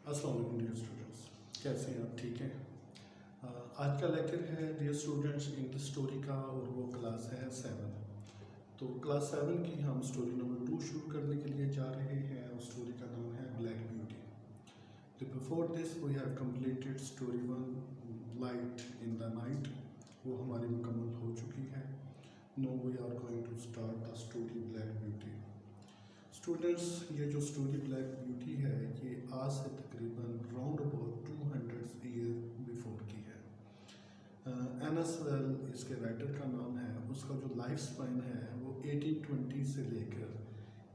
अस्सलाम वालेकुम dear students, कैसे हैं आप? ठीक हैं। आज का लेक्चर है डियर स्टूडेंट्स इंग्लिश स्टोरी का और वो क्लास है 7। तो क्लास 7 की हम स्टोरी नंबर 2 शुरू करने के लिए जा रहे हैं और स्टोरी का नाम है ब्लैक ब्यूटी। तो before this we have completed story 1 light in the night, वो हमारी मुकम्मल हो चुकी है। No we are going to start the story Black Beauty. Students, ये जो स्टोरी ब्लैक ब्यूटी है ये आज से तकरीबन राउंड अबाउट 200 ईयर बिफोर की है। एनएस वेल इसके राइटर का नाम है। उसका जो लाइफ स्पैन है वो 1820 से लेकर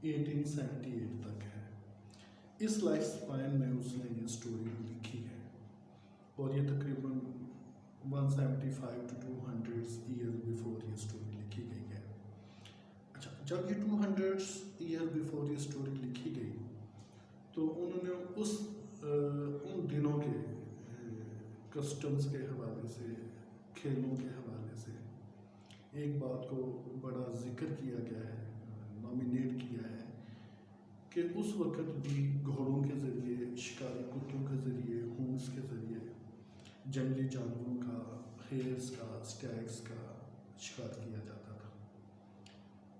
1878 तक है। इस लाइफ स्पैन में उसने ये स्टोरी लिखी है और ये तकरीबन 175 to 200 ईयर बिफोर ये स्टोरी लिखी गई है। अच्छा, जब ये 200 ईयर बिफोर ये स्टोरी लिखी गई तो उन्होंने उन दिनों के कस्टम्स के हवाले से, खेलों के हवाले से एक बात को बड़ा जिक्र किया गया है, नॉमिनेट किया है कि उस वक़्त भी घोड़ों के ज़रिए, शिकारी कुत्तों के ज़रिए, हूंस के ज़रिए जंगली जानवरों का, हेयर्स का, स्टैग्स का शिकार किया जाता था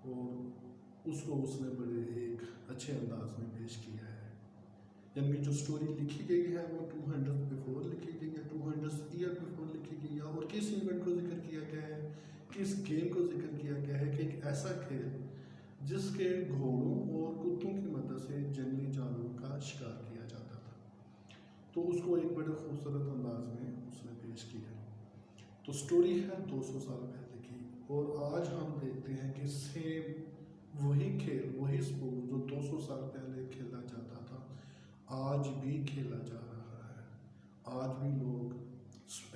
और उसको उसने बड़े एक अच्छे अंदाज में पेश किया है। यानी जो स्टोरी लिखी गई है वो 200 बिफोर लिखी गई है, 200 ईयर बिफोर लिखी गई है। और किस इवेंट को जिक्र किया गया है, किस गेम को जिक्र किया गया है कि एक ऐसा खेल जिसके घोड़ों और कुत्तों की मदद से जंगली जानवरों का शिकार किया जाता था। तो उसको एक बड़े खूबसूरत अंदाज में उसने पेश किया। तो स्टोरी है 200 साल पहले की और आज हम देखते हैं कि सेम वही खेल, वही स्पोर्ट जो 200 साल पहले खेला जाता था आज भी खेला जा रहा है। आज भी लोग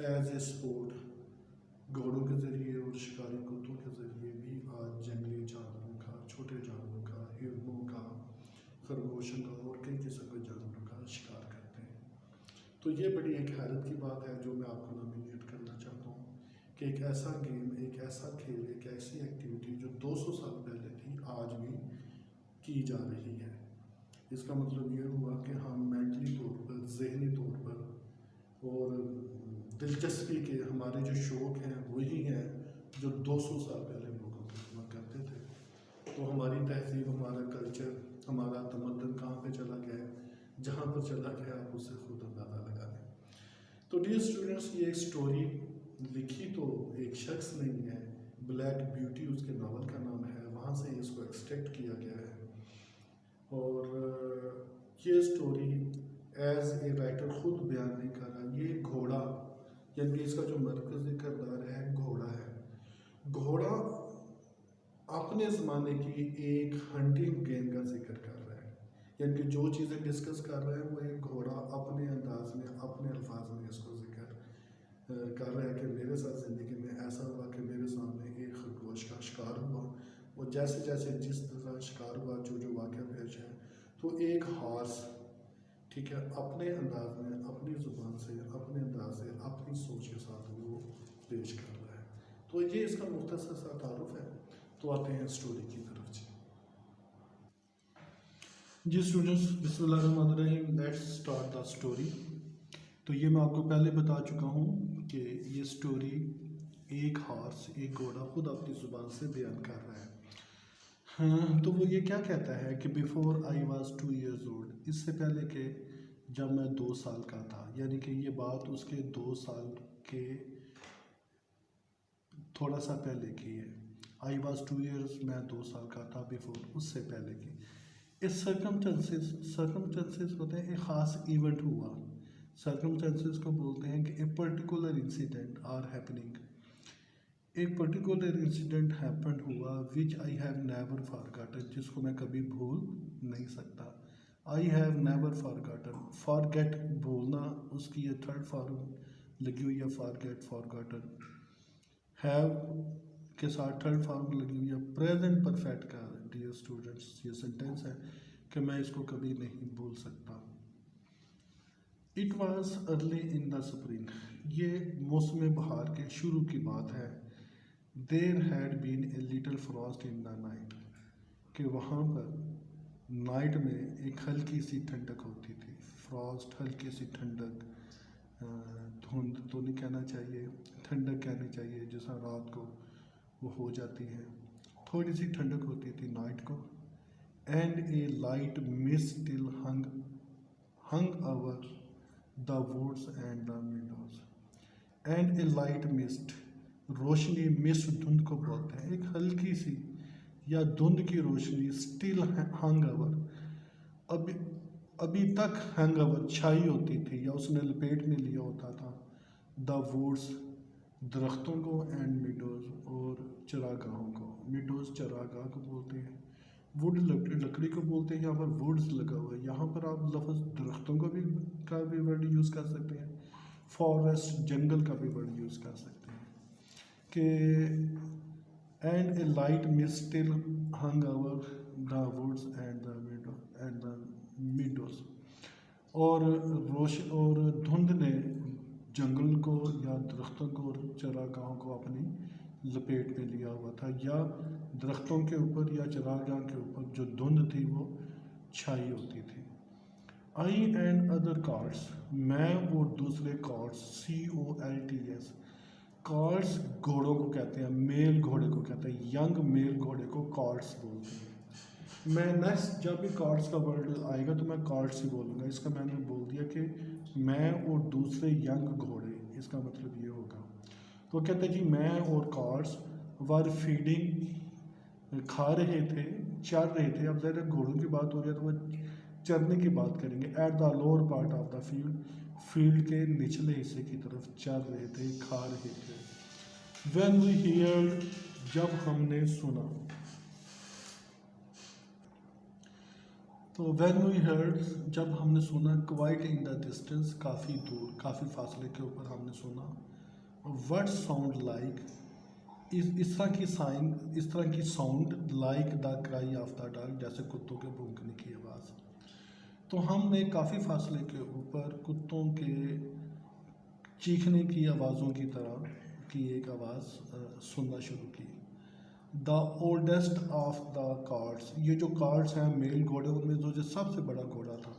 एज ए स्पोर्ट घोड़ों के ज़रिए और शिकारी कुत्तों के ज़रिए भी आज जंगली जानवरों का, छोटे जानवरों का, हिरणों का, खरगोशों का और कई किस्म के जानवरों का शिकार करते हैं। तो ये बड़ी एक हैरत की बात है जो मैं आपको नॉमिनेट करना चाहता हूँ कि एक ऐसा गेम, एक ऐसा खेल, एक ऐसी एक्टिविटी जो 200 साल पहले थी आज भी की जा रही है। इसका मतलब ये हुआ कि हम मेंटली तौर पर, ज़हनी तौर पर और दिलचस्पी के हमारे जो शौक़ हैं वही हैं जो 200 साल पहले लोगों को हुआ करते थे। तो हमारी तहजीब, हमारा कल्चर, हमारा तमद्दुन कहाँ पे चला गया है, जहाँ पर चला गया आप उससे खुद अंदाज़ा लगा लें। तो डियर स्टूडेंट्स, ये एक स्टोरी लिखी तो एक शख्स नहीं है, ब्लैक ब्यूटी उसके नावल का नाम है, वहाँ से इसको एक्सट्रैक्ट किया गया है। और ये स्टोरी एज ए राइटर खुद बयान नहीं कर रहा। ये घोड़ा, यानी इसका जो मरकज़ी किरदार है घोड़ा है। घोड़ा अपने ज़माने की एक हंटिंग गेम का जिक्र कर रहा है, यानी कि जो चीज़ें डिस्कस कर रहे हैं वो एक घोड़ा अपने अंदाज में, अपने अल्फाज में इसको जिक्र कर रहा है कि मेरे साथ ज़िंदगी में ऐसा हुआ कि मेरे सामने एक खरगोश का शिकार हुआ और जैसे जैसे जिस तरह शिकार हुआ, जो जो वाक़या पेश है, तो एक हॉर्स, ठीक है, अपने अंदाज में, अपनी ज़ुबान से, अपने अंदाज से, अपनी सोच के साथ वो पेश कर रहा है। तो ये इसका मुख्तसर सा तारुफ है। तो आते हैं स्टोरी की तरफ। जी स्टूडेंट्स, बिस्मिल्लाहिर्रहमानिर्रहीम, लेट्स स्टार्ट द स्टोरी। तो ये मैं आपको पहले बता चुका हूँ कि ये स्टोरी एक हॉर्स, एक घोड़ा खुद अपनी ज़ुबान से बयान कर रहा है। हाँ, तो वो ये क्या कहता है कि before I was 2 years old, इससे पहले कि जब मैं 2 साल का था, यानी कि ये बात उसके 2 साल के थोड़ा सा पहले की है। आई वाज 2 years, मैं 2 साल का था, बिफोर उससे पहले की। इस सर्कमस्टेंसेस होते हैं एक ख़ास इवेंट हुआ। सर्कमस्टेंसेस को बोलते हैं कि a particular incident are happening, एक पर्टिकुलर इंसिडेंट हैपन हुआ which I have never forgotten, जिसको मैं कभी भूल नहीं सकता। I have never forgotten, forget भूलना, उसकी ये थर्ड फॉर्म लगी हुई है, फॉरगेट, फॉरगॉटन। हैव के साथ थर्ड फॉर्म लगी हुई है प्रेजेंट परफेक्ट का। डियर स्टूडेंट्स, ये सेंटेंस है कि मैं इसको कभी नहीं भूल सकता। It was early in the spring, ये मौसम बहार के शुरू की बात है। There had been a little frost in the night, कि वहाँ पर नाइट में एक हल्की सी ठंडक होती थी, फ्रॉस्ट, हल्की सी ठंडक, धुंध तो नहीं कहना चाहिए, ठंडक कहनी चाहिए, जैसा रात को वो हो जाती है, थोड़ी सी ठंडक होती थी नाइट को। And a light mist still hung over the woods and the meadows। And a light mist, रोशनी, मिस्ट धुंध को बोलते हैं, एक हल्की सी या धुंध की रोशनी, स्टिल हंग ओवर, अभी अभी तक हैंग ओवर, छाई होती थी या उसने लपेट में लिया होता था, द वुड्स, दरख्तों को, एंड मीडोज, और चरागाहों को। मीडोज चरागाह को बोलते हैं, वुड लकड़ी को बोलते हैं, यहाँ पर वुड्स लगा हुआ है। यहाँ पर आप लफ्ज़ दरख्तों का भी वर्ड यूज़ कर सकते हैं, फॉरेस्ट, जंगल का भी वर्ड यूज़ कर सकते हैं कि and a light mist still hung over the woods and the meadows, और धुंध ने जंगल को या दरख्तों को और चरागाहों को अपनी लपेट में लिया हुआ था, या दरख्तों के ऊपर या चरागाह के ऊपर जो धुंध थी वो छाई होती थी। आई एंड अदर कार्ड्स, मैं और दूसरे कार्ड्स, COLTS, कार्ड्स घोड़ों को कहते हैं, मेल घोड़े को कहते हैं, यंग मेल घोड़े को कार्ड्स बोलते हैं। मैं नेक्स्ट जब भी कार्ड्स का वर्ड आएगा तो मैं कार्ड्स ही बोलूँगा, इसका मैंने बोल दिया कि मैं और दूसरे यंग घोड़े, इसका मतलब ये होगा। तो कहते हैं कि मैं और कार्ड्स वर फीडिंग, खा रहे थे, चर रहे थे, अब ज़रा घोड़ों की बात हो रही है तो वह चरने की बात करेंगे, at the lower part of the field, field के निचले हिस्से की तरफ चर रहे थे, खा रहे थे। व्हेन वी हियर्ड, जब हमने सुना, तो व्हेन वी हर्ड, जब हमने सुना, क्वाइट इन द डिस्टेंस, काफ़ी दूर, काफ़ी फासले के ऊपर हमने सुना, वर्ड साउंड लाइक, इस तरह की sound, like the cry of the dog, जैसे कुत्तों के भौंकने की आवाज़। तो हमने काफ़ी फासले के ऊपर कुत्तों के चीखने की आवाज़ों की तरह की एक आवाज़ सुनना शुरू की। The oldest of the cards, ये जो कार्ड्स हैं मेल घोड़े, उनमें जो सबसे बड़ा घोड़ा था,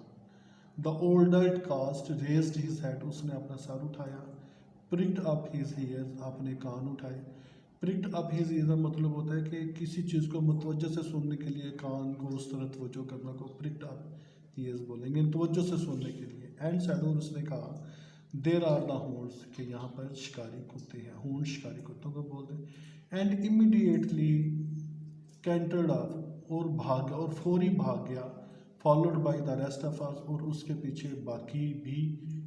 the older colt raised his head, उसने अपना सर उठाया, प्रिक्ड अप हिज ईयर्स, अपने कान उठाए। प्रिक्ड अप हिज ईयर्स का मतलब होता है कि किसी चीज़ को मुतवज्जो से सुनने के लिए कान को उस तरह तवज्जो करना को प्रिक्ड अप ईयर्स बोलेंगे, तवज्जो से सुनने के लिए। एंड सैड, और उसने कहा, देर आर द हॉर्न्स, कि यहाँ पर शिकारी कुत्ते हैं, हॉर्न शिकारी कुत्तों को बोलते हैं। एंड इमीडिएटली कैंटर्ड ऑफ, और भाग गया, और फौरी भाग गया, followed by the rest of us, और उसके पीछे बाकी भी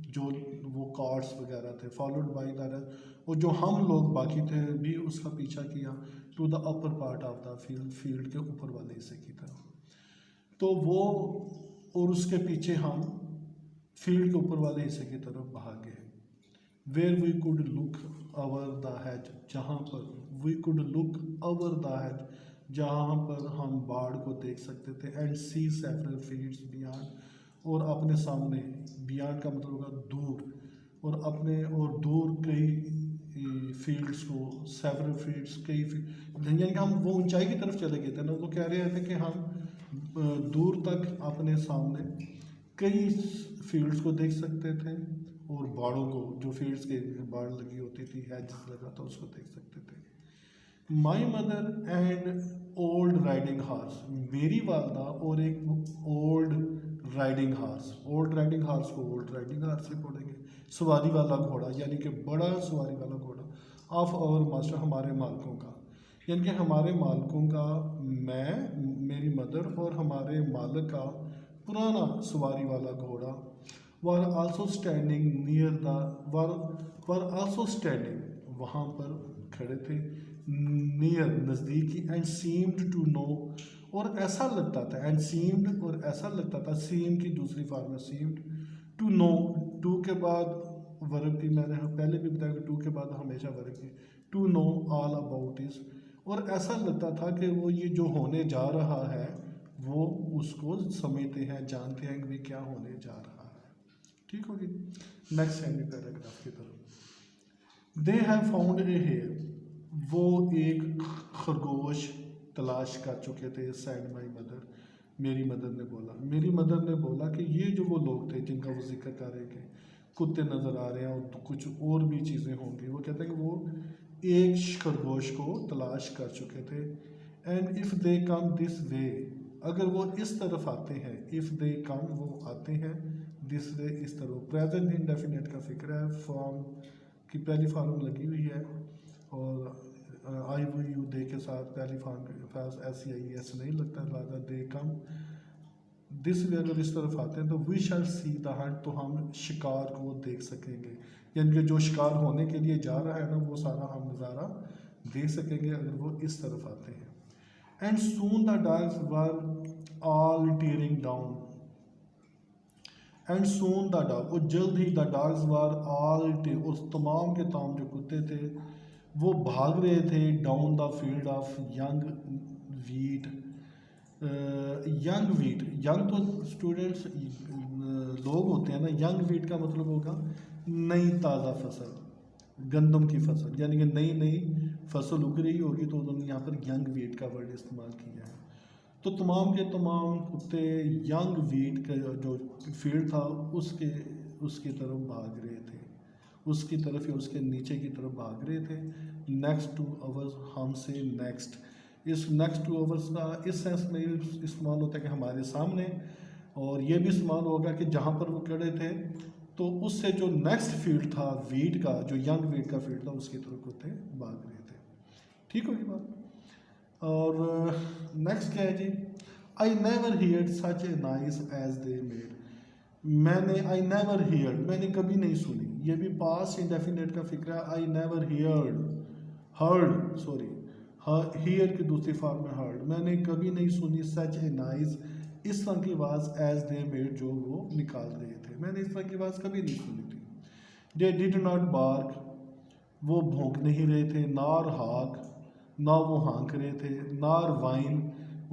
जो वो कार्ड्स वगैरह थे, फॉलोड बाय द रेस्ट, और जो हम लोग बाकी थे भी उसका पीछा किया, to the upper part of the field, field के ऊपर वाले हिस्से की तरफ। तो वो और उसके पीछे हम फील्ड के ऊपर वाले हिस्से की तरफ भागे। Where we could look over the hedge, जहाँ पर we could look over the hedge, जहाँ पर हम बाढ़ को देख सकते थे। And see several fields beyond, और अपने सामने, बियॉन्ड का मतलब होगा दूर, और अपने और दूर कई फील्ड्स को, सेवरल फील्ड्स, कई यानी कि हम वो ऊंचाई की तरफ चले गए थे ना, वो कह रहे थे कि हम दूर तक अपने सामने कई फील्ड्स को देख सकते थे, और बाड़ों को, जो फील्ड्स के बाड़ लगी होती थी, हैजेस लगा था, उसको देख सकते थे। My mother and old riding horse, मेरी वालदा और एक old riding horse, old riding horse को ओल्ड राइडिंग हार्स से पढ़ेंगे, सवारी वाला घोड़ा, यानी कि बड़ा सवारी वाला घोड़ा, ऑफ आवर मास्टर, हमारे मालिकों का, यानी कि हमारे मालिकों का, मैं, मेरी मदर और हमारे मालिक का पुराना सवारी वाला घोड़ा, were also standing near the, were also standing, वहाँ पर खड़े थे, नियर, नज़दीकी, एंड सीम्ड टू नो, और ऐसा लगता था, एंड सीम्ड, और ऐसा लगता था, सीम की दूसरी फॉर्म है सीम्ड, टू नो, टू के बाद वर्ब की, मैंने पहले भी बताया कि टू के बाद हमेशा वर्ब की, टू नो ऑल अबाउट इस, और ऐसा लगता था कि वो ये जो होने जा रहा है वो उसको समझते हैं, जानते हैं कि भी क्या होने जा रहा है। ठीक होगी। नेक्स्ट सेमी पैराग्राफ की तरफ। They have found a hare, वो एक खरगोश तलाश कर चुके थे, सेड माई मदर, मेरी मदर ने बोला कि ये जो वो लोग थे जिनका वो जिक्र कर रहे थे, कुत्ते नज़र आ रहे हैं और तो कुछ और भी चीज़ें होंगी। वो कहते हैं कि वो एक खरगोश को तलाश कर चुके थे। And if they come this way, अगर वो इस तरफ आते हैं, इफ़ दे कम वो आते हैं, दिस वे इस तरफ। प्रेजेंट इंडेफिनेट का फिक्र है, फॉर्म की पहली फॉर्म लगी हुई है और आई वो यू दे के साथ पहली फॉर्म ऐसी आई एस नहीं लगता, लिहाजा दे कम दिस वे अगर इस तरफ आते हैं तो we shall see the hunt, तो हम शिकार को देख सकेंगे, यानी कि जो शिकार होने के लिए जा रहा है ना वो सारा हम नज़ारा देख सकेंगे अगर वो इस तरफ आते हैं। And soon the dogs were all tearing down, and soon the dog, और जल्द ही द डॉग्स वर ऑल, उस तमाम के तमाम जो कुत्ते थे वो भाग रहे थे down the field of young wheat. Young wheat, young तो स्टूडेंट्स लोग होते हैं ना, यंग वीट का मतलब होगा नई ताज़ा फसल, गंदम की फसल, यानी कि नई नई फसल उग रही होगी तो उन्होंने यहाँ पर यंग वीट का वर्ड इस्तेमाल किया है। तो तमाम के तमाम कुत्ते यंग वीट का जो फील्ड था उसकी तरफ भाग रहे थे, उसकी तरफ या उसके नीचे की तरफ भाग रहे थे। नेक्स्ट टू अवर्स, हमसे नेक्स्ट, इस नेक्स्ट टू अवर्स का इस सेंस में इस्तेमाल होता है कि हमारे सामने, और ये भी इस्तेमाल होगा कि जहाँ पर वो खड़े थे तो उससे जो नेक्स्ट फील्ड था वीट का, जो यंग वीट का फील्ड था उसकी तरफ कुत्ते भाग रहे थे। ठीक होगी बात। और नेक्स्ट क्या है जी, I never heard such a nice as they made, I never heard, मैंने कभी नहीं सुनी, ये भी पास्ट इंडेफिनेट का फिक्र है। I never heard sorry, here की दूसरी फॉर्म में हर्ड, मैंने कभी नहीं सुनी सच ए नाइस, इस तरह की आवाज़ एज दे मेड, जो वो निकाल रहे थे, मैंने इस तरह की आवाज़ कभी नहीं सुनी थी। दे डिड नॉट बार्क, वो भौंक नहीं रहे थे, नार हाक, ना वो हाँक रहे थे, नार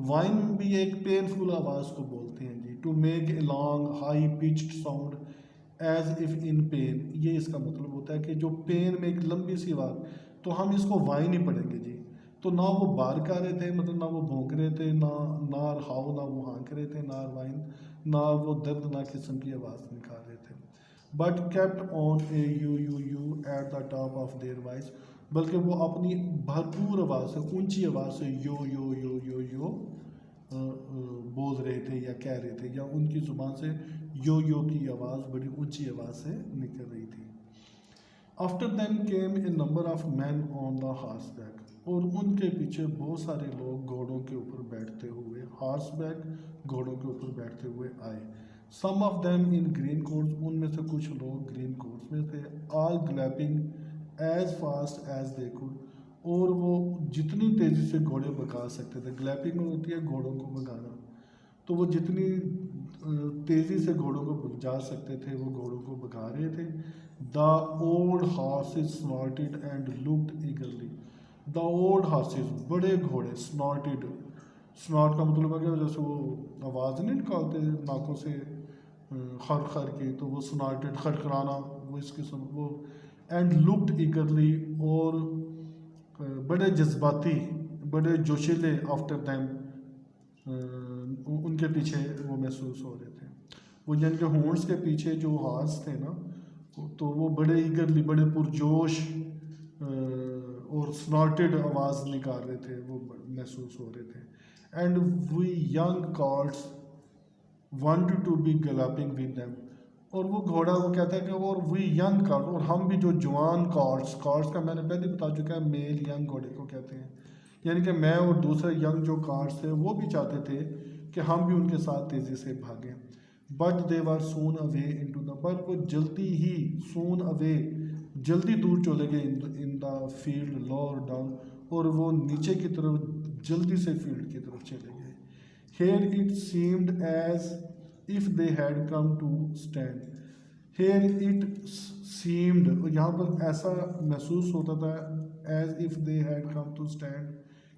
वाइन भी एक पेनफुल आवाज़ को बोलते हैं जी, to make a long high pitched sound as if in pain, ये इसका मतलब होता है कि जो पेन में एक लंबी सी आवाज़, तो हम इसको वाइन ही पढ़ेंगे जी। तो ना वो बार कर रहे थे, मतलब ना वो भौंक रहे थे, नार हाउ, ना वो हाँक रहे थे, नार वाइन, ना वो दर्दनाक किस्म की आवाज़ निकाल रहे थे। But kept on A you at the top of their voice, बल्कि वो अपनी भरपूर आवाज़ से, ऊंची आवाज़ से यो बोल रहे थे या कह रहे थे, या उनकी ज़ुबान से यो की आवाज़ बड़ी ऊंची आवाज़ से निकल रही थी। After them came A number of man on the horse back, और उनके पीछे बहुत सारे लोग घोड़ों के ऊपर बैठते हुए, हॉर्स बैक घोड़ों के ऊपर बैठते हुए आए। Some of them in green coats, उनमें से कुछ लोग ग्रीन कोट्स में थे। All galloping as fast as they could, और वो जितनी तेज़ी से घोड़े भगा सकते थे, ग्लैपिंग होती है घोड़ों को भगाना, तो वो जितनी तेज़ी से घोड़ों को भगा सकते थे वो घोड़ों को भगा रहे थे। The old horses snorted and looked eagerly, the old horses बड़े घोड़े, स्नॉर्टेड, स्नॉट का मतलब है कि जैसे वो आवाज़ नहीं निकालते नाकों से खर की, तो वो स्नॉर्टेड खड़खड़ाना, वो इस किस्म वो। एंड लुक्ड ईगरली, और बड़े जज्बाती, बड़े जोशीले, आफ्टर दैम, उनके पीछे वो महसूस हो रहे थे। वो यानी कि हॉर्स के पीछे जो हॉर्स थे ना, तो वो बड़े ईगरली, बड़े पुरजोश और स्नॉर्टेड आवाज़ निकाल रहे थे, वो महसूस हो रहे थे। And we young colts wanted to be galloping with them, और वो घोड़ा वो कहता है कि और वी यंग कॉल्स, और हम भी जो जवान कॉल्स का मैंने पहले बता चुका है, मेल यंग घोड़े को कहते हैं, यानी कि मैं और दूसरे यंग जो कार्ड्स थे वो भी चाहते थे कि हम भी उनके साथ तेज़ी से भागें। But they were soon away into the, पर वो जल्दी ही, सून अवे जल्दी दूर चले गए, in the field lower down, और वो नीचे की तरफ जल्दी से फील्ड की तरफ चले गए। Here it seemed as if they had come to stand, here it seemed, यहाँ पर ऐसा महसूस होता था as if they had come to stand,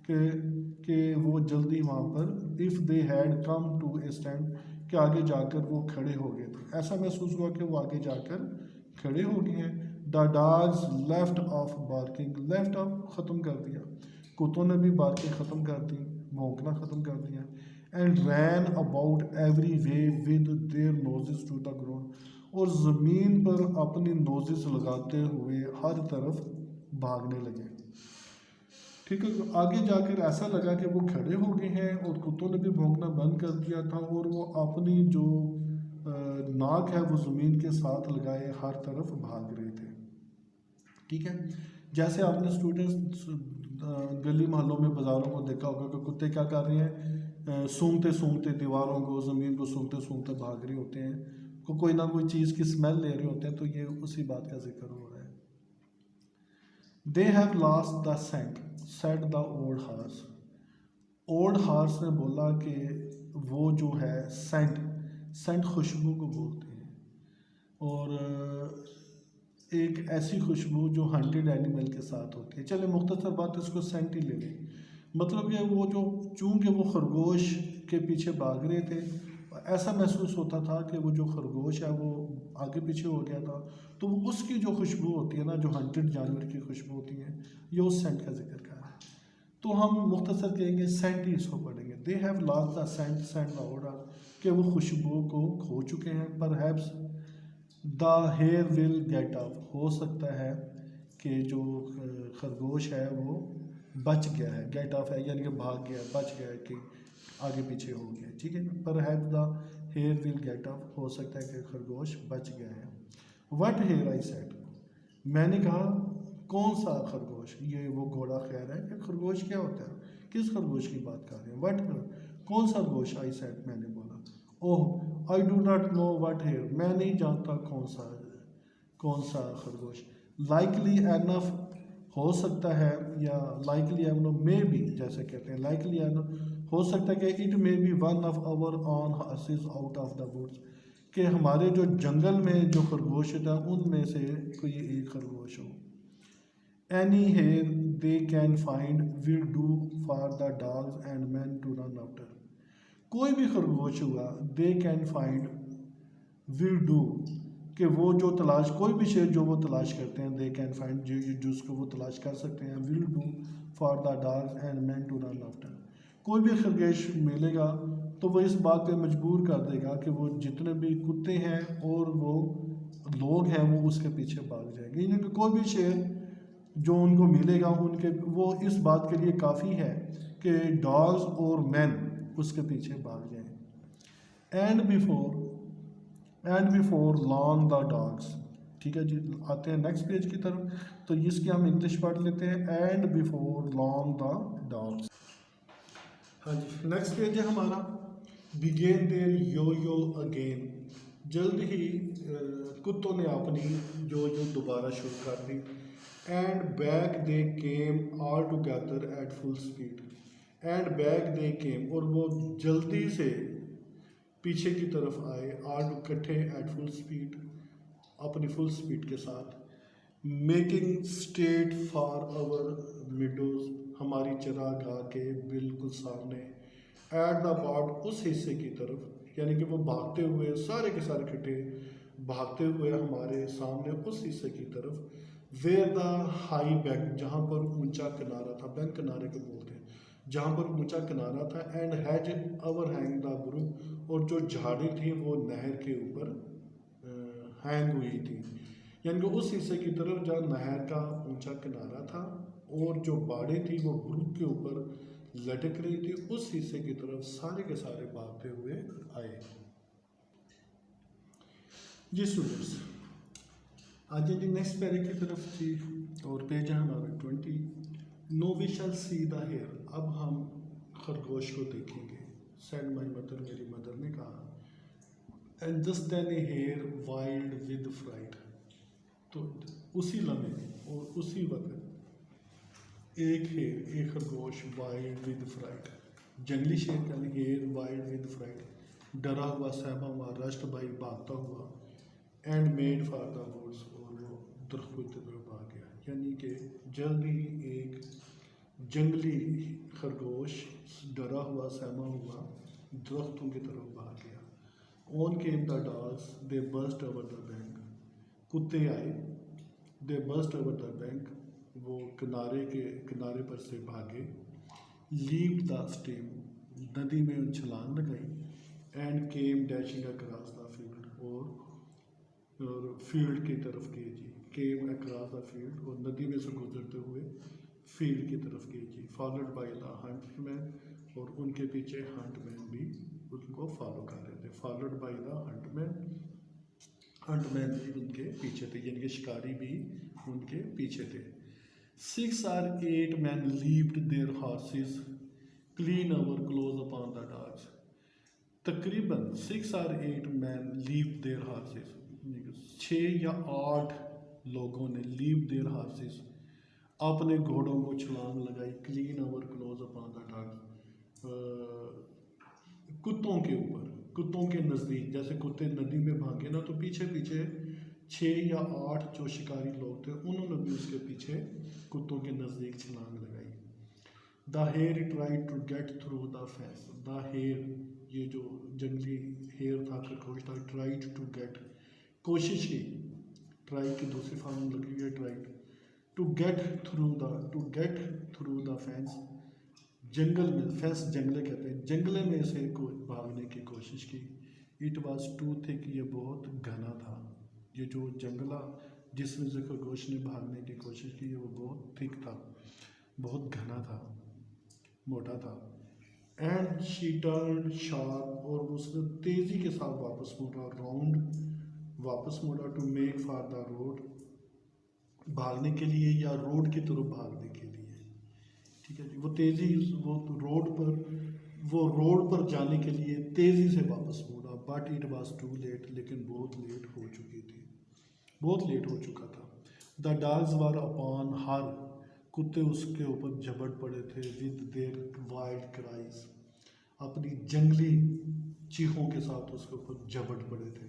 कि वो जल्दी वहाँ पर, if they had come to a stand, कि आगे जाकर वो खड़े हो गए थे, ऐसा महसूस हुआ कि वो आगे जाकर खड़े हो गए हैं। The dogs left of barking, left of ख़त्म कर दिया, कुत्तों ने भी बार्किंग ख़त्म कर दी, भौंकना ख़त्म कर दिया। And ran about every way with their noses to the ground, और ज़मीन पर अपनी नोजेस लगाते हुए हर तरफ भागने लगे। ठीक है, तो आगे जाकर ऐसा लगा कि वो खड़े हो गए हैं और कुत्तों ने भी भौंकना बंद कर दिया था, और वो अपनी जो नाक है वो ज़मीन के साथ लगाए हर तरफ भाग रहे थे। ठीक है, जैसे आपने स्टूडेंट्स गली मोहल्लों में बाज़ारों को देखा होगा कि कुत्ते क्या कर रहे हैं, सूंघते सूंघते दीवारों को, ज़मीन को सूंघते सूंघते भाग रहे होते हैं, कोई ना कोई चीज़ की स्मेल ले रहे होते हैं, तो ये उसी बात का जिक्र हो रहा है। They have lost the scent said the old horse, old horse ने बोला कि वो जो है सेंट, सेंट खुशबू को बोलते हैं, और एक ऐसी खुशबू जो हंटेड एनिमल के साथ होती है। चले मुख्तसर बात इसको सेंट ही ले लें, मतलब ये वो जो चूँकि वो खरगोश के पीछे भाग रहे थे, ऐसा महसूस होता था कि वो जो खरगोश है वो आगे पीछे हो गया था, तो वो उसकी जो खुशबू होती है ना, जो हंटेड जानवर की खुशबू होती है, ये उस सेंट का जिक्र कर रहा है। तो हम मुख्तसर कहेंगे सेंट ही इसको पढ़ेंगे। They have lost the scent scent the order, कि वो खुशबू को खो चुके हैं। Perhaps the hare will get up, हो सकता है कि जो खरगोश है वो बच गया है, गेट ऑफ है यानी कि भाग गया, बच गया है, कि आगे पीछे हो गया। ठीक है, perhaps the hare will get up, हो सकता है कि खरगोश बच गया है। व्हाट हेयर आई सेड, मैंने कहा कौन सा खरगोश, ये वो घोड़ा खैर है कि खरगोश क्या होता है, किस खरगोश की बात कर रहे हैं। व्हाट, कौन सा खरगोश, आई सेड, मैंने बोला। Oh I do not know what here, मैं नहीं जानता कौन सा खरगोश। लाइकली एनफ, हो सकता है, या लाइकली एनफ मे बी, जैसे कहते हैं लाइकली एनफ, हो सकता है कि it may be one of our own horses out of the woods, कि हमारे जो जंगल में जो खरगोश था उनमें से कोई एक खरगोश हो। Any hare they can find will do for the dogs and man to run after, कोई भी खरगोश हुआ, they can find will do, कि वो जो तलाश, कोई भी शेर जो वो तलाश करते हैं, दे कैन फाइंड, जो उसको वो तलाश कर सकते हैं, will do for the dogs and man to run after, कोई भी खरगोश मिलेगा तो वो इस बात पे मजबूर कर देगा कि वो जितने भी कुत्ते हैं और वो लोग हैं वो उसके पीछे भाग जाएंगे। यानी कोई भी शेर जो उनको मिलेगा उनके, वो इस बात के लिए काफ़ी है कि डॉग्स और मैन उसके पीछे भाग जाएं। And before long the dogs, ठीक है जी, आते हैं नेक्स्ट पेज की तरफ, तो इसकी हम इंग्लिश पढ़ लेते हैं। And before long the dogs, हाँ जी, नेक्स्ट पेज है हमारा। Began their yo yo again, जल्द ही कुत्तों ने अपनी जो दोबारा शुरू कर दी। And back they came all together at full speed, and back they came, और वो जल्दी से पीछे की तरफ आए, ऑल इकट्ठे, एट फुल स्पीड, अपनी फुल स्पीड के साथ। Making straight for our meadows, हमारी चरागाह के बिल्कुल सामने। एट द बॉट, उस हिस्से की तरफ, यानी कि वो भागते हुए सारे के सारे इकट्ठे भागते हुए हमारे सामने उस हिस्से की तरफ। वेयर द हाई बैंक, जहाँ पर ऊंचा किनारा था, बैंक किनारे को बोलते हैं, जहाँ पर ऊंचा किनारा था। And has our hang the brook, और जो झाड़ी थी वो नहर के ऊपर हैंग हुई थी, यानी कि उस हिस्से की तरफ जहाँ नहर का ऊंचा किनारा था और जो बाड़े थी वो ब्रुक के ऊपर लटक रही थी, उस हिस्से की तरफ सारे के सारे भागते हुए आए। जी स्टूडेंट्स, आज जी नेक्स्ट पैरे की तरफ थी, और पेज है हमारा 20। Now we shall see the hare, अब हम खरगोश को देखेंगे। सेड माई मदर, मेरी मदर ने कहा। And just then a hare wild with fright, तो उसी लम्हे और उसी वक्त एक खरगोश वाइल्ड विद फ्राइट, जंगली शेर का हेयर वाइल्ड विद फ्राइट, डरा हुआ, सहमा हुआ, रस्ट भाई, भागता हुआ। And made for the woods, और वो दरख्त की तरफ भाग गया, यानी कि जल्द ही एक जंगली खरगोश डरा हुआ, सहमा हुआ, दरख्तों की तरफ भाग गया। On came the dogs, they burst over the bank, कुत्ते आए, दे बर्स्ट ओवर द बैंक, वो किनारे पर से भागे। लीव द स्टेम, नदी में छलांग लगाई and came dashing across the field, और फील्ड की तरफ गए जी, केम अक्रॉस द फील्ड, और नदी में से गुजरते हुए फील्ड की तरफ गए जी, फॉलोड बाय द हंटमैन, और उनके पीछे हंटमैन भी उनको फॉलो कर रहे थे, फॉलोड बाय द हंटमैन, हंटमैन भी उनके पीछे थे, यानी कि शिकारी भी उनके पीछे थे। 6 or 8 men leaped their horses clean over close upon the dogs. तकरीबन 6 or 8 men leaped their horses, 6 या 8 लोगों ने leap their horses, अपने घोड़ों को छलांग लगाई, clean over close upon the dogs, कुत्तों के ऊपर, कुत्तों के नज़दीक। जैसे कुत्ते नदी में भागे ना, तो पीछे पीछे 6 या 8 जो शिकारी लोग थे उन्होंने भी उसके पीछे कुत्तों के नज़दीक छलांग लगाई। The hare tried to get through the fence, the hare, ये जो जंगली हेयर था, खरगोश था, ट्राइड टू गेट, कोशिश की, ट्राई की दूसरी फॉर्म लगी है tried, to get through the fence, जंगल में, फेंस जंगले कहते हैं, जंगले में से भागने की कोशिश की। इट वॉज टू थिक, ये बहुत घना था, ये जो जंगला जिसमें से खरगोश ने भागने की कोशिश की वो बहुत थिक था, बहुत घना था, मोटा था। एंड शी टर्न शार्प, और उसने तेज़ी के साथ वापस मुड़ा, राउंड वापस मुड़ा, to make for the road, भागने के लिए या रोड की तरफ भागने के लिए, ठीक है जी। वो तेज़ी, वो रोड पर जाने के लिए तेज़ी से वापस मुड़ा, but it was too late, लेकिन बहुत लेट हो चुकी थी, बहुत लेट हो चुका था। The dogs were upon her, कुत्ते उसके ऊपर झपट पड़े थे, विद देयर वाइल्ड क्राइज, अपनी जंगली चीखों के साथ उसके ऊपर झपट पड़े थे।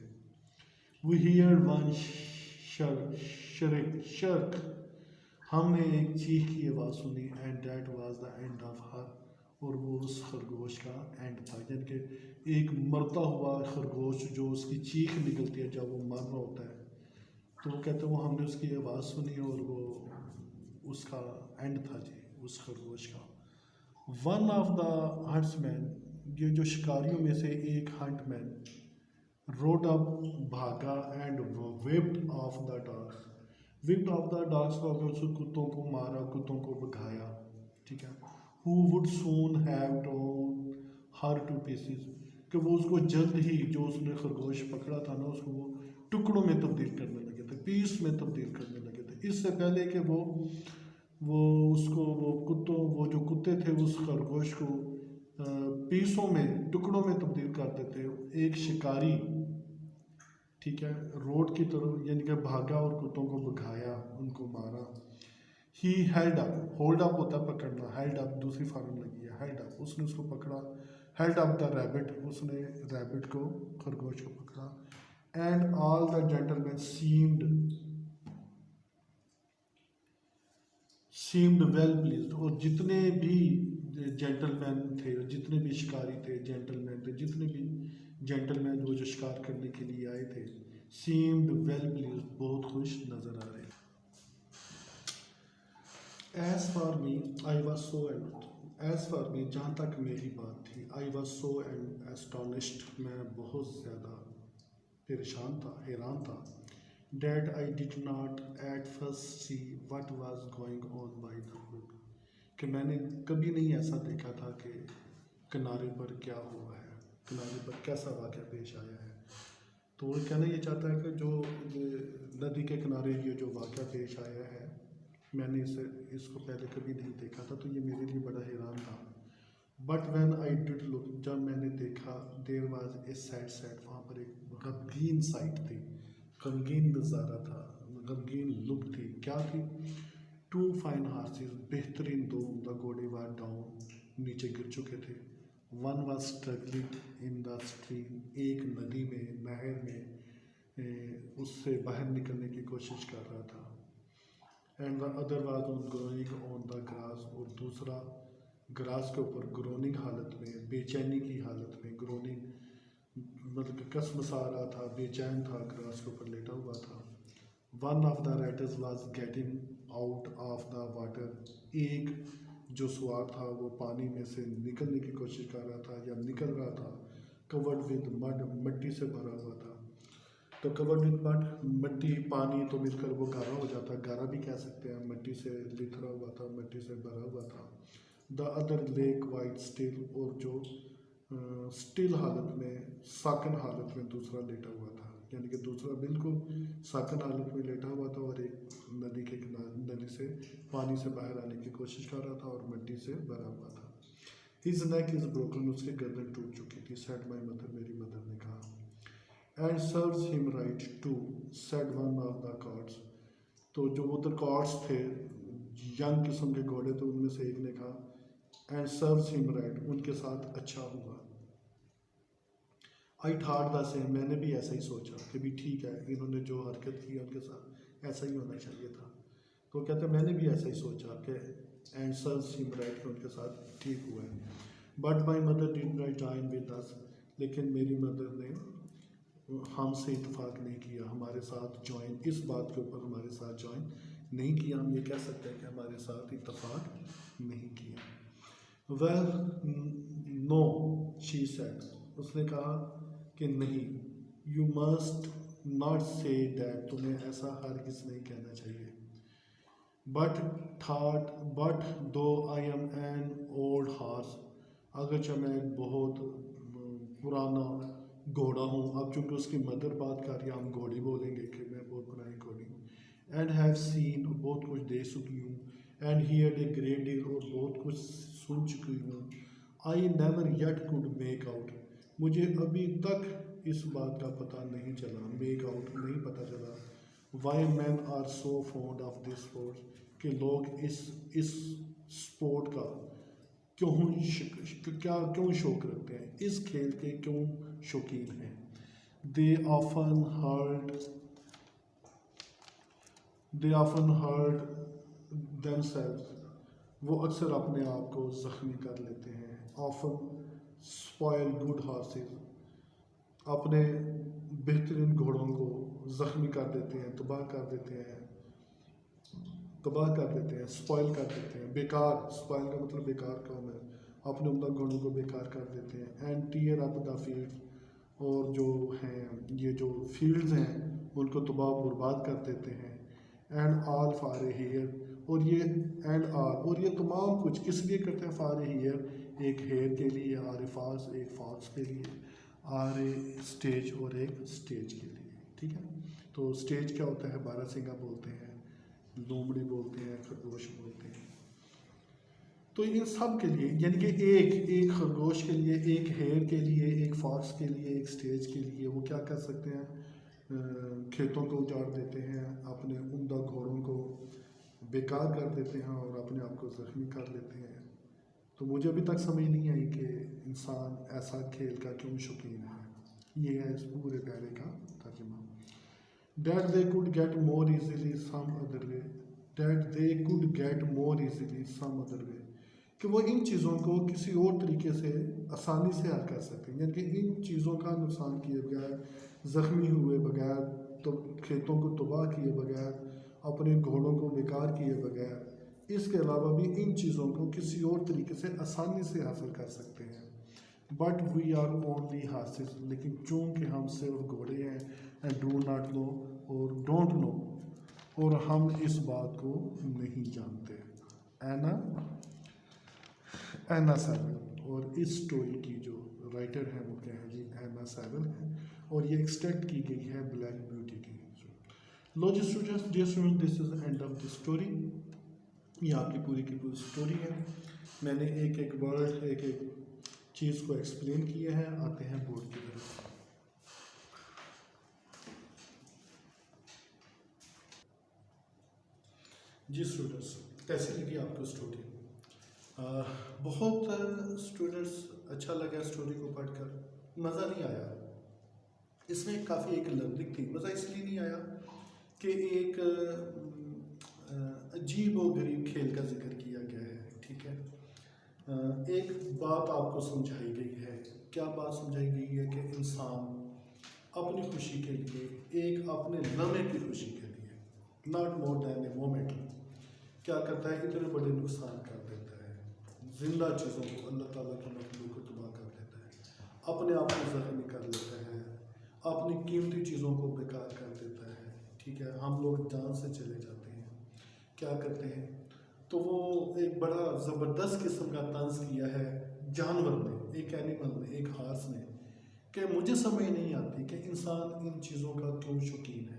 वी हियर वन शर्क, हमने एक चीख की आवाज़ सुनी, and that was the end of her, और वो उस खरगोश का एंड था, यानी कि एक मरता हुआ खरगोश जो उसकी चीख निकलती है जब वो मर रहा होता है, तो वो कहते हैं वो हमने उसकी आवाज़ सुनी और वो उसका एंड था जी, उस खरगोश का। वन ऑफ द हंट्समैन, ये जो शिकारियों में से एक हंटमैन, रोड अप, भागा, and vaped of the dogs, whipped of the dogs को, अगर कुत्तों को मारा, कुत्तों को भगाया, ठीक है। Who would soon have torn her two pieces, कि वो उसको जल्द ही, जो उसने खरगोश पकड़ा था ना, उसको वो टुकड़ों में तब्दील करने लगे थे, पीस में तब्दील करने लगे थे, इससे पहले कि वो उसको, वो जो कुत्ते थे उस खरगोश को पीसों में, टुकड़ों में तब्दील कर देते। एक शिकारी, ठीक है, रोड की तरफ, यानी कि भागा और कुत्तों को भगाया, उनको मारा। He held up, hold up होता है पकड़ना, हेल्ड अप दूसरी फॉर्म लगी है, हेल्ड अप, उसने उसको पकड़ा, हेल्ड अप द रैबिट, उसने रैबिट को, खरगोश को पकड़ा। And all the gentleman seemed well pleased, और जितने भी जेंटलमैन थे, जितने भी शिकारी थे, जेंटलमैन थे, जितने भी जेंटलमैन वो जो शिकार करने के लिए आए थे, सीम्ड वेल प्लीज्ड, बहुत खुश नजर आ रहे। As for me I was so as for me, जहाँ तक मेरी बात थी, आई वॉज सो एस्टोनिश्ड, मैं बहुत ज़्यादा परेशान था, हैरान था, that I did not at first see what was going on by the road, कि मैंने कभी नहीं ऐसा देखा था कि किनारे पर क्या हुआ है, किनारे पर कैसा वाक़या पेश आया है। तो वो कहना ये चाहता है कि जो नदी के किनारे ये जो वाक़या पेश आया है, मैंने इसको पहले कभी नहीं देखा था, तो ये मेरे लिए बड़ा हैरान था। But when I did look, जब मैंने देखा, देयर वाज ए सैड, वहाँ पर एक गमगीन साइट थी, गमगीन नज़ारा था, गमगीन लुक थी। क्या थी? 2 फाइन हार्सेस, बेहतरीन 2 उम्दा घोड़े वर डाउन, नीचे गिर चुके थे। One was struggling in the stream, एक नदी में, नहर में उससे बाहर निकलने की कोशिश कर रहा था। And the other was on growing on the grass, और दूसरा ग्रास के ऊपर ग्रोनिंग हालत में, बेचैनी की हालत में, ग्रोनिंग मतलब कसमसा रहा था, बेचैन था, ग्रास के ऊपर लेटा हुआ था। One of the riders was getting out of the water, एक जो सवार था वो पानी में से निकलने की कोशिश कर रहा था या निकल रहा था, कवर्ड विद मड, मिट्टी से भरा हुआ था। तो कवर्ड विद मड, मिट्टी पानी तो मिलकर वो गारा हो जाता, गारा भी कह सकते हैं, मिट्टी से लिथरा हुआ था, मिट्टी से भरा हुआ था। The other lake white still, और जो स्टिल हालत में, साकन हालत में दूसरा लेटा हुआ था, यानी कि दूसरा बिल्कुल साकन हालत में लेटा हुआ था और एक नदी के किनारे, नदी से पानी से बाहर आने की कोशिश कर रहा था और मिट्टी से भरा हुआ था। हिज नेक इज ब्रोकन, उसकी गर्दन टूट चुकी थी। सेड माई मदर, मेरी मदर ने कहा। And serves him right too, said one of the cards, तो जो उधर कार्ड्स थे, यंग किस्म के घोड़े थे, उनमें से एक ने कहा एंड सर्व्स हिम राइट, उनके साथ अच्छा हुआ। आई थॉट द सेम, मैंने भी ऐसा ही सोचा कि भी ठीक है, इन्होंने जो हरकत की उनके साथ ऐसा ही होना चाहिए था। तो कहते हैं मैंने भी ऐसा ही सोचा कि एंड सर्व्स हिम राइट, उनके साथ ठीक हुआ है। But my mother did not join with us, लेकिन मेरी मदर ने हमसे इत्तेफाक नहीं किया, हमारे साथ ज्वाइन, इस बात के ऊपर हमारे साथ ज्वाइन नहीं किया। हम ये कह सकते हैं कि हमारे साथ इत्तेफाक नहीं किया। वेल नो, शी सेड, उसने कहा कि नहीं, you must not say that, तुम्हें ऐसा हरगिज़ नहीं कहना चाहिए। But though I am an old horse, अगरचे मैं एक बहुत पुराना घोड़ा हूँ। अब चूँकि उसकी मदर बात कर रही है, हम घोड़ी बोलेंगे कि मैं बहुत पुरानी घोड़ी हूँ। एंड हैव सीन, बहुत कुछ देख चुकी हूँ। And heard a great deal, और बहुत कुछ सुन चुकी हूँ। I never yet could make out, मुझे अभी तक इस बात का पता नहीं चला, मेक आउट नहीं पता चला, why man are so fond of this sport, कि लोग इस स्पोर्ट का क्यों शौक रखते हैं, इस खेल के क्यों शौकीन हैं। दे ऑफन हर्ट देमसेल्व्स, वो अक्सर अपने आप को ज़ख्मी कर लेते हैं। ऑफन स्पॉइल गुड हॉर्सेस, अपने बेहतरीन घोड़ों को ज़ख्मी कर देते हैं, तबाह कर देते हैं, स्पॉइल कर देते हैं, बेकार, स्पॉइल का मतलब बेकार काम है, अपने उम्दा घोड़ों को बेकार कर देते हैं। And tear up the field, और जो हैं ये जो फील्ड्स हैं उनको तबाह बर्बाद कर देते हैं। And all for a hare, और ये तमाम कुछ किस लिए करते हैं, फॉर ए हेयर, एक हेयर के लिए, आर ए फॉक्स, एक फॉक्स के लिए, आर ए स्टेज, और एक स्टेज के लिए। ठीक है, तो स्टेज क्या होता है, बारहसिंगा बोलते हैं, लोमड़ी बोलते हैं, खरगोश बोलते हैं। तो इन सब के लिए, यानी कि एक खरगोश के लिए, एक हेयर के लिए, एक फॉक्स के लिए, एक स्टेज के लिए, वो क्या कर सकते हैं, खेतों को उजाड़ देते हैं, अपने उम्दा घोड़ों को बेकार कर देते हैं और अपने आप को ज़ख्मी कर लेते हैं। तो मुझे अभी तक समझ नहीं आई कि इंसान ऐसा खेल का क्यों शौकीन है। ये है इस पूरे प्यारे का तर्जुमा। That they could get more easily some other way, कि वो इन चीज़ों को किसी और तरीके से आसानी से हल कर सकते हैं, यानी कि इन चीज़ों का नुकसान किए बगैर, ज़ख्मी हुए बगैर, तो खेतों को तबाह किए बगैर, अपने घोड़ों को बेकार किए बगैर, इसके अलावा भी इन चीज़ों को किसी और तरीके से आसानी से हासिल कर सकते हैं। बट वी आर ओनली हासिस, लेकिन चूँकि हम सिर्फ घोड़े हैं, एंड डू नॉट नो, और डोंट नो, और हम इस बात को नहीं जानते। एना सैवल, और इस स्टोरी की जो राइटर है वो क्या है जी, एना सैवल है, और ये एक्सट्रैक्ट की गई है ब्लैक ब्यूटी की। लो जी students, this is end of the story. ये आपकी पूरी की पूरी स्टोरी है। मैंने एक एक वर्ड, एक एक चीज़ को एक्सप्लेन किया है। आते हैं बोर्ड की तरफ। जी स्टूडेंट्स, कैसी लगी आपको स्टोरी? बहुत स्टूडेंट्स अच्छा लगा स्टोरी को पढ़कर, मज़ा नहीं आया। इसमें काफ़ी एक लर्निंग थी। मज़ा इसलिए नहीं आया कि एक अजीब व गरीब खेल का जिक्र किया गया है। ठीक है, एक बात आपको समझाई गई है। क्या बात समझाई गई है कि इंसान अपनी खुशी के लिए, एक अपने लम्हे की खुशी के लिए, not more than a moment, क्या करता है, इतने बड़े नुकसान कर देता है। जिंदा चीज़ों को अल्लाह ताला की मखलूक को तबाह कर देता है, अपने आप को ज़ख्मी कर लेता है, अपनी कीमती चीज़ों को बेकार कर देता है। ठीक है, हम लोग जान से चले जाते हैं, क्या करते हैं, तो वो एक बड़ा ज़बरदस्त किस्म का तंज किया है जानवर ने, एक एनिमल ने, एक हार्स ने, कि मुझे समझ नहीं आती कि इंसान इन चीज़ों का क्यों शौकीन है।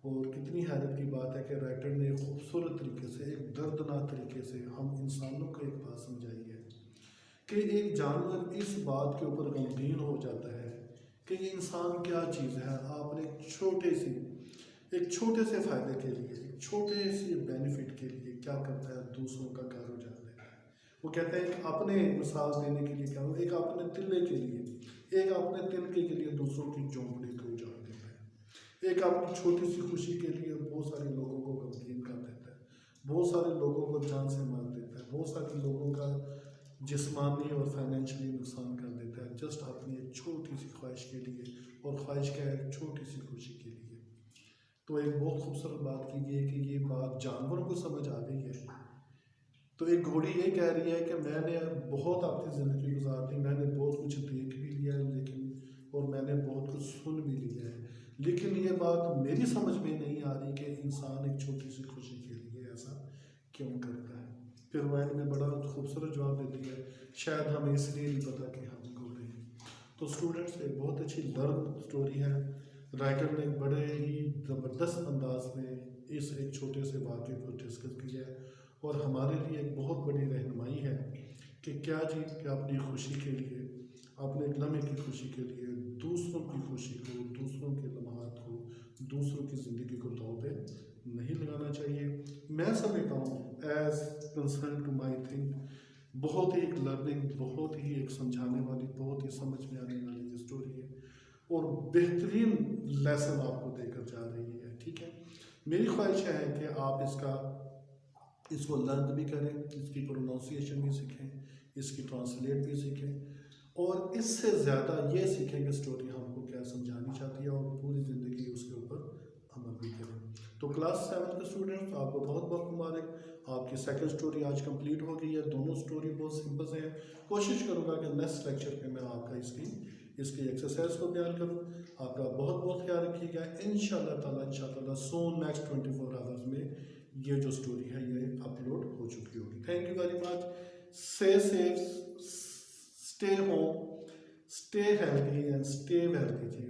और कितनी हैरत की बात है कि राइटर ने एक खूबसूरत तरीके से, एक दर्दनाक तरीके से हम इंसानों को एक बात समझाई है कि एक जानवर इस बात के ऊपर गमगीन हो जाता है कि ये इंसान क्या चीज़ है। आपने एक छोटे से फ़ायदे के लिए, एक छोटे से बेनिफिट के लिए क्या करता है, दूसरों का घर उजाड़ देता है। वो कहते हैं कि अपने मिसाल देने के लिए क्या हो, एक अपने तिल्ले के लिए, एक अपने तिनके के लिए दूसरों की झोंपड़ी को उजाड़ देता है, एक अपनी छोटी सी खुशी के लिए बहुत सारे लोगों को गमगीन कर देता है, बहुत सारे लोगों को जान से मार देता है, बहुत सारे लोगों का जिस्मानी और फाइनेंशियली नुकसान कर देता है, जस्ट अपनी एक छोटी सी ख्वाहिश के लिए। और ख्वाहिश क्या है, एक छोटी सी खुशी के लिए। तो एक बहुत खूबसूरत बात की गई है कि ये बात जानवरों को समझ आ गई है। तो एक घोड़ी ये कह रही है कि मैंने बहुत अपनी ज़िंदगी गुजार दी, मैंने बहुत कुछ देख भी लिया है, लेकिन और मैंने बहुत कुछ सुन भी लिया है, लेकिन ये बात मेरी समझ में नहीं आ रही कि इंसान एक छोटी सी खुशी के लिए ऐसा क्यों करता है। फिर वैन में बड़ा खूबसूरत जवाब देती है, शायद हमें इसलिए नहीं पता कि हम घोड़े हैं। तो स्टूडेंट्स, एक बहुत अच्छी दर्द स्टोरी है। राइटर ने बड़े ही ज़बरदस्त अंदाज में इस एक छोटे से वाक़े को डिस्कस किया है और हमारे लिए एक बहुत बड़ी रहनुमाई है कि क्या चीज़ कि अपनी खुशी के लिए, अपने एक लम्हे की खुशी के लिए दूसरों की खुशी को, दूसरों के लम्हात को, दूसरों की ज़िंदगी को दांव पे नहीं लगाना चाहिए। मैं समझता हूँ as concern to my think, बहुत ही एक लर्निंग, बहुत ही एक समझाने वाली, बहुत ही समझ में आने वाली ये स्टोरी है और बेहतरीन लेसन आपको देकर जा रही है। ठीक है, मेरी ख्वाहिश है कि आप इसको लर्न भी करें, इसकी प्रोनाउंसिएशन भी सीखें, इसकी ट्रांसलेट भी सीखें और इससे ज़्यादा ये सीखें कि स्टोरी हमको क्या समझानी चाहती है और पूरी ज़िंदगी उसके ऊपर अमल भी करें। तो क्लास 7 के स्टूडेंट्स, आपको बहुत बहुत मुबारक, आपकी सेकंड स्टोरी आज कंप्लीट हो गई है। दोनों स्टोरी बहुत सिंपल से हैं। कोशिश करूँगा कि नेक्स्ट लेक्चर पे मैं आपका इसकी एक्सरसाइज को बयान करूँ। आपका बहुत बहुत ख्याल रखिएगा। इंशाल्लाह सोन नेक्स्ट 24 आवर्स में ये जो स्टोरी है ये अपलोड हो चुकी होगी। Thank you very much. Stay safe, stay home, stay healthy and stay wealthy.